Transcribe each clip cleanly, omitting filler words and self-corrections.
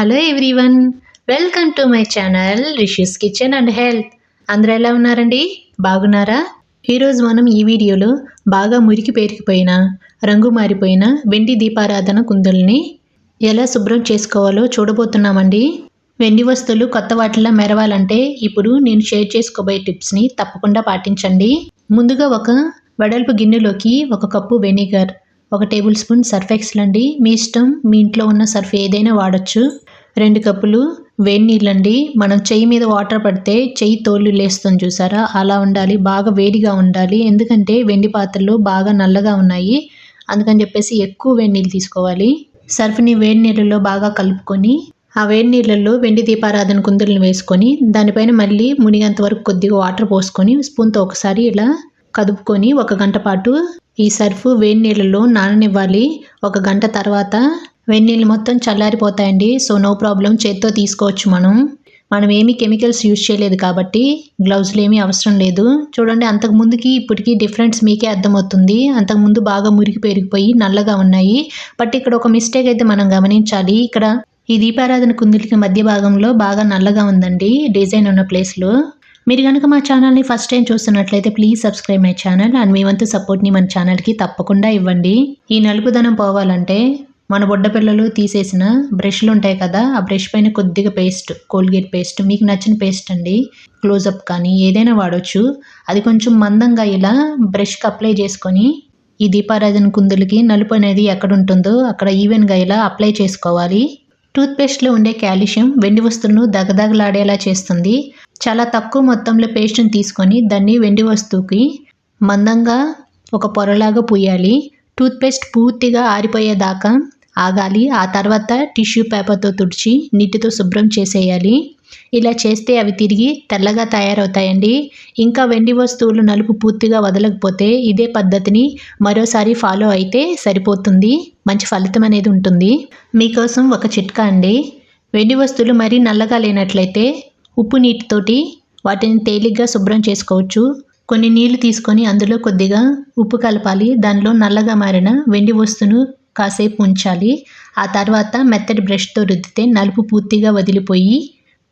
Hello everyone, welcome to my channel Rishi's kitchen and health. అందరూ ఎలా ఉన్నారండి? బాగున్నారా? ఈరోజు మనం ఈ వీడియోలో బాగా మురికి పేరుకుపోయిన, రంగు మారిపోయిన వెండి దీపారాధన కుందుల్ని ఎలా శుభ్రం చేసుకోవాలో చూడబోతున్నామండి. వెండి వస్తువులు కొత్త వాటిలా మెరవాలంటే ఇప్పుడు నేను షేర్ చేసుకోబోయే టిప్స్ని తప్పకుండా పాటించండి. ముందుగా ఒక వెడల్పు గిన్నెలోకి 1 cup vinegar, 1 table spoon Surf Excel అండి, మీ ఇష్టం, మీ ఇంట్లో ఉన్న సర్ఫ్ ఏదైనా వాడచ్చు. 2 కప్పులు వేడి నీళ్ళండి. మనం చెయ్యి మీద వాటర్ పడితే చెయ్యి తోలు లేస్తుంది చూసారా, అలా ఉండాలి, బాగా వేడిగా ఉండాలి. ఎందుకంటే వెండి పాత్రలు బాగా నల్లగా ఉన్నాయి, అందుకని చెప్పేసి ఎక్కువ వేడి నీళ్ళు తీసుకోవాలి. సర్ఫ్ని వేడి నీళ్ళలో బాగా కలుపుకొని ఆ వేడి నీళ్ళల్లో వెండి దీపారాధన కుందులను వేసుకొని దానిపైన మళ్ళీ మునిగేంత వరకు కొద్దిగా వాటర్ పోసుకొని స్పూన్తో ఒకసారి ఇలా కదుపుకొని 1 గంట పాటు ఈ సర్ఫ్ వేడి నీళ్ళలో నాననివ్వాలి. 1 గంట తర్వాత వేడి నీళ్ళు మొత్తం చల్లారిపోతాయండి. సో నో ప్రాబ్లం, చేత్తో తీసుకోవచ్చు. మనం ఏమీ కెమికల్స్ యూజ్ చేయలేదు కాబట్టి గ్లౌజ్లు ఏమీ అవసరం లేదు. చూడండి, అంతకుముందుకి ఇప్పటికీ డిఫరెన్స్ మీకే అర్థమవుతుంది. అంతకుముందు బాగా మురికి పెరిగిపోయి నల్లగా ఉన్నాయి. బట్ ఇక్కడ ఒక మిస్టేక్ అయితే మనం గమనించాలి. ఇక్కడ ఈ దీపారాధన కుందులకి మధ్య భాగంలో బాగా నల్లగా ఉందండి, డిజైన్ ఉన్న ప్లేస్లో. మీరు కనుక మా ఛానల్ని ఫస్ట్ టైం చూస్తున్నట్లయితే please subscribe my channel and మీ వంతు సపోర్ట్ని మన ఛానల్కి తప్పకుండా ఇవ్వండి. ఈ నలుపుదనం పోవాలంటే మన బుడ్డ పిల్లలు తీసేసిన బ్రష్లు ఉంటాయి కదా, ఆ బ్రష్ పైన కొద్దిగా పేస్ట్, కోల్గేట్ పేస్ట్, మీకు నచ్చిన పేస్ట్ అండి, క్లోజప్ కానీ ఏదైనా వాడచ్చు. అది కొంచెం మందంగా ఇలా బ్రష్కి అప్లై చేసుకొని ఈ దీపారాధన కుందులకి నలుపు అనేది ఎక్కడ ఉంటుందో అక్కడ ఈవెన్గా ఇలా అప్లై చేసుకోవాలి. టూత్పేస్ట్లో ఉండే కాల్షియం వెండి వస్తువులను దగదగలాడేలా చేస్తుంది. చాలా తక్కువ మొత్తంలో పేస్ట్ని తీసుకొని దాన్ని వెండి వస్తువుకి మందంగా ఒక పొరలాగా పూయాలి. టూత్పేస్ట్ పూర్తిగా ఆరిపోయేదాకా ఆగాలి. ఆ తర్వాత టిష్యూ పేపర్తో తుడిచి నీటితో శుభ్రం చేసేయాలి. ఇలా చేస్తే అవి తిరిగి తెల్లగా తయారవుతాయండి. ఇంకా వెండి వస్తువులు నలుపు పూర్తిగా వదలకపోతే ఇదే పద్ధతిని మరోసారి ఫాలో అయితే సరిపోతుంది, మంచి ఫలితం అనేది ఉంటుంది. మీకోసం ఒక చిట్కా అండి. వెండి వస్తువులు మరీ నల్లగా లేనట్లయితే ఉప్పు నీటితోటి వాటిని తేలిగ్గా శుభ్రం చేసుకోవచ్చు. కొన్ని నీళ్లు తీసుకొని అందులో కొద్దిగా ఉప్పు కలపాలి. దానిలో నల్లగా మారిన వెండి వస్తువును కాసేపు ఉంచాలి. ఆ తర్వాత మెత్తటి బ్రష్తో రుద్దితే నలుపు పూర్తిగా వదిలిపోయి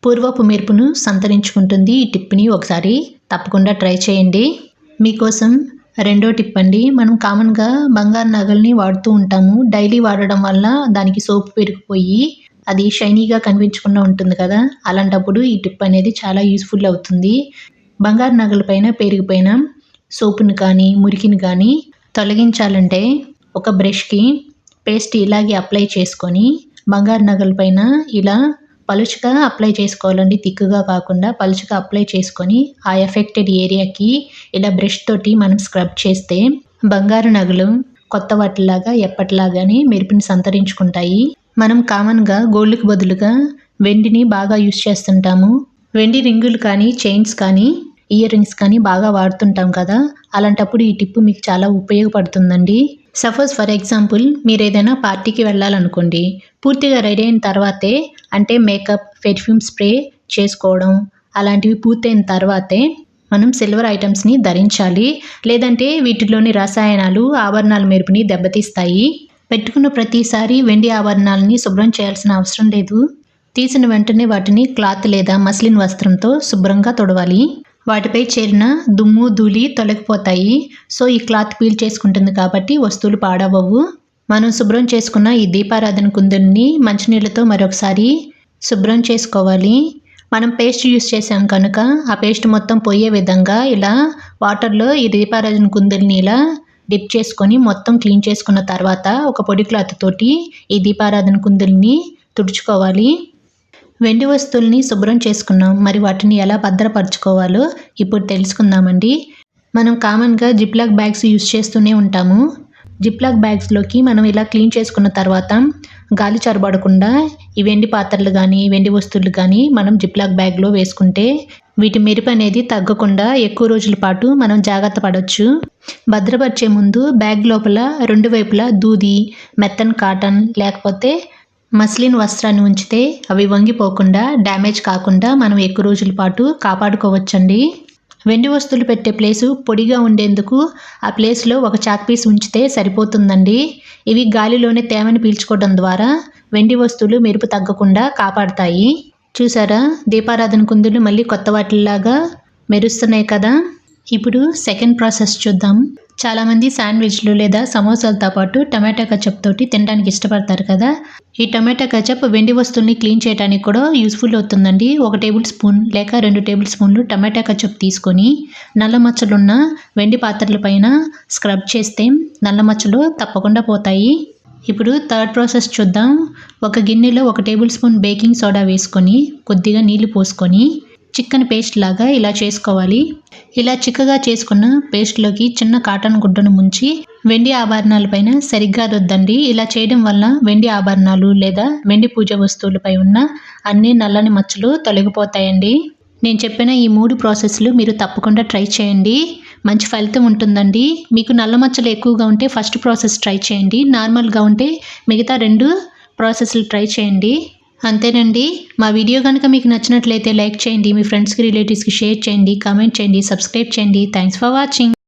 పూర్వపు మెరుపును సంతరించుకుంటుంది. ఈ టిప్ని ఒకసారి తప్పకుండా ట్రై చేయండి. మీకోసం రెండో టిప్ అండి. మనం కామన్గా బంగారు నగల్ని వాడుతూ ఉంటాము. డైలీ వాడడం వల్ల దానికి సోపు పెరిగిపోయి అది షైనీగా కనిపించకుండా ఉంటుంది కదా, అలాంటప్పుడు ఈ టిప్ అనేది చాలా యూస్ఫుల్ అవుతుంది. బంగారు నగల పైన పెరిగిపోయిన సోపుని కానీ మురికిని కానీ తొలగించాలంటే ఒక బ్రష్కి పేస్ట్ ఇలాగే అప్లై చేసుకొని బంగారు నగల పైన ఇలా పలుచగా అప్లై చేసుకోవాలండి, తిక్కుగా కాకుండా పలుచగా అప్లై చేసుకొని ఆ ఎఫెక్టెడ్ ఏరియాకి ఇలా బ్రష్ తోటి మనం స్క్రబ్ చేస్తే బంగారు నగలు కొత్త వాటిలాగా ఎప్పటిలాగానే మెరుపుని సంతరించుకుంటాయి. మనం కామన్గా గోల్డ్కి బదులుగా వెండిని బాగా యూజ్ చేస్తుంటాము. వెండి రింగులు కానీ, చైన్స్ కానీ, ఇయర్ రింగ్స్ కానీ బాగా వాడుతుంటాం కదా, అలాంటప్పుడు ఈ టిప్ మీకు చాలా ఉపయోగపడుతుందండి. సపోజ్ ఫర్ ఎగ్జాంపుల్ మీరు ఏదైనా పార్టీకి వెళ్ళాలనుకోండి, పూర్తిగా రెడీ అయిన తర్వాతే, అంటే మేకప్, పెర్ఫ్యూమ్ స్ప్రే చేసుకోవడం అలాంటివి పూర్తయిన తర్వాతే మనం సిల్వర్ ఐటమ్స్ని ధరించాలి. లేదంటే వీటిలోని రసాయనాలు ఆభరణాల మెరుపుని దెబ్బతీస్తాయి. పెట్టుకున్న ప్రతిసారి వెండి ఆభరణాలని శుభ్రం చేయాల్సిన అవసరం లేదు. తీసిన వెంటనే వాటిని క్లాత్ లేదా మస్లిన్ వస్త్రంతో శుభ్రంగా తుడవాలి. వాటిపై చేరిన దుమ్ము, ధూళి తొలగిపోతాయి. సో ఈ క్లాత్ పీల్ చేసుకుంటుంది కాబట్టి వస్తువులు పాడవవు. మనం శుభ్రం చేసుకున్న ఈ దీపారాధన కుందుల్ని మంచినీళ్ళతో మరొకసారి శుభ్రం చేసుకోవాలి. మనం పేస్ట్ యూస్ చేసాం కనుక ఆ పేస్ట్ మొత్తం పోయే విధంగా ఇలా వాటర్లో ఈ దీపారాధన కుందుల్ని ఇలా డిప్ చేసుకొని మొత్తం క్లీన్ చేసుకున్న తర్వాత ఒక పొడి క్లాత్ తోటి ఈ దీపారాధన కుందుల్ని తుడుచుకోవాలి. వెండి వస్తువుల్ని శుభ్రం చేసుకున్నాం, మరి వాటిని ఎలా భద్రపరచుకోవాలో ఇప్పుడు తెలుసుకుందామండి. మనం కామన్గా జిప్లాక్ బ్యాగ్స్ యూజ్ చేస్తూనే ఉంటాము. జిప్లాక్ బ్యాగ్స్లోకి మనం ఇలా క్లీన్ చేసుకున్న తర్వాత గాలి చొరబడకుండా ఈ వెండి పాత్రలు కానీ, వెండి వస్తువులు కానీ మనం జిప్లాక్ బ్యాగ్లో వేసుకుంటే వీటి మెరుపు అనేది తగ్గకుండా ఎక్కువ రోజుల పాటు మనం జాగ్రత్త పడవచ్చు. భద్రపరిచే ముందు బ్యాగ్ లోపల 2 వైపులా దూది, మెత్తని కాటన్ లేకపోతే మస్లిన్ వస్త్రాన్ని ఉంచితే అవి వంగిపోకుండా, డ్యామేజ్ కాకుండా మనం ఎక్కువ రోజుల పాటు కాపాడుకోవచ్చండి. వెండి వస్తువులు పెట్టే ప్లేసు పొడిగా ఉండేందుకు ఆ ప్లేస్లో ఒక చాక్ పీస్ ఉంచితే సరిపోతుందండి. ఇవి గాలిలోనే తేమని పీల్చుకోవడం ద్వారా వెండి వస్తువులు మెరుపు తగ్గకుండా కాపాడతాయి. చూసారా, దీపారాధన కుందులు మళ్ళీ కొత్త వాటిలాగా మెరుస్తున్నాయి కదా. ఇప్పుడు సెకండ్ ప్రాసెస్ చూద్దాం. చాలామంది శాండ్విచ్లు లేదా సమోసాలతో పాటు టమాటా కచప్ తోటి తినడానికి ఇష్టపడతారు కదా. ఈ టమాటా కచప్ వెండి వస్తువుల్ని క్లీన్ చేయడానికి కూడా యూస్ఫుల్ అవుతుందండి. 1 టేబుల్ స్పూన్ లేక 2 టేబుల్ స్పూన్లు టమాటా కచప్ తీసుకొని నల్ల మచ్చలున్న వెండి పాత్రల పైన స్క్రబ్ చేస్తే నల్ల మచ్చలు తప్పకుండా పోతాయి. ఇప్పుడు థర్డ్ ప్రాసెస్ చూద్దాం. ఒక గిన్నెలో 1 టేబుల్ స్పూన్ బేకింగ్ సోడా వేసుకొని కొద్దిగా నీళ్లు పోసుకొని చిక్కని పేస్ట్ లాగా ఇలా చేసుకోవాలి. ఇలా చిక్కగా చేసుకున్న పేస్ట్లోకి చిన్న కాటన్ గుడ్డను ముంచి వెండి ఆభరణాలపైన సరిగ్గా రుద్దండి. ఇలా చేయడం వల్ల వెండి ఆభరణాలు లేదా వెండి పూజ వస్తువులపై ఉన్న అన్ని నల్లని మచ్చలు తొలగిపోతాయండి. నేను చెప్పిన ఈ 3 ప్రాసెస్లు మీరు తప్పకుండా ట్రై చేయండి. మంచి ఫలితం ఉంటుందండి. మీకు నల్ల మచ్చలు ఎక్కువగా ఉంటే ఫస్ట్ ప్రాసెస్ ట్రై చేయండి. నార్మల్గా ఉంటే మిగతా 2 ప్రాసెస్లు ట్రై చేయండి. అంతేనండి. మా వీడియో కనుక మీకు నచ్చినట్లయితే లైక్ చేయండి, మీ ఫ్రెండ్స్కి రిలేటివ్స్కి షేర్ చేయండి, కామెంట్ చేయండి, సబ్స్క్రైబ్ చేయండి. Thanks for watching.